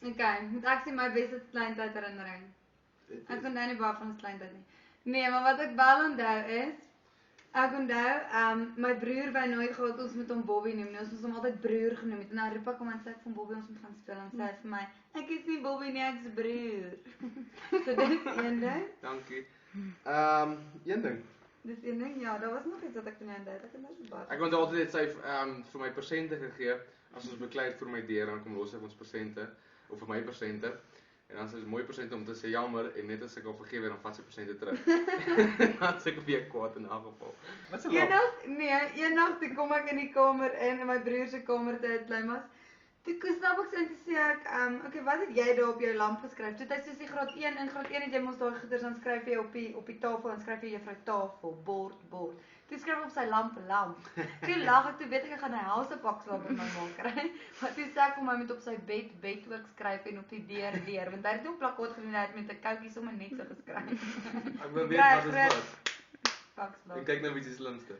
Okay, moet ek sê my beste kleintyd herinnering. Ek onthou nie baie van ons kleintyd nie. Nee, maar wat ek wel onthou is, ek onthou, my broer wou nooit gehad ons moet hom Bobby noem nie. Ons moes hom altyd broer genoem het. En nou roep ek hom en sê ek van Bobby ons moet gaan speel en sê hy vir my, ek is nie Bobby nie, ek is broer. So dit is een ding. Dankie. Een ding. Dis een ding, ja, daar was nog iets wat ek van jou onthou. Ek onthou so baie. Ek onthou altyd het sy vir my persente gegee. As ons beklei het vir my deur, dan kom los ek ons persente of vir my persente. En dan is dit mooi persente om te sê jammer en net as ek al vergewe dan vat sy persente terug. Dan sê ek weer kwaad in elk geval. Wat se Eendag toe kom ek in die kamer in my broer se kamer te Kleimas. Toe snap ek so en toe sê ek, okay, wat het jy daar op jou lamp geskryf? Toe het hy soos die graad 1 in graad 1 het jy mos daai goeders dan skryf jy op die tafel en skryf jy juffrou tafel, bord. Toe skryf hy op sy lamp. Toe lag ek, toe weet ek gaan 'n helse pak slaap in my maak kry. Maar toe sê ek hom hy moet op sy bed ook skryf en op die deur, want hy het ook plakkaat gedoen het met 'n koutjie sommer net so geskryf. Ek wil weet wat dit was. Pak slaap. En kyk nou wie se slimste.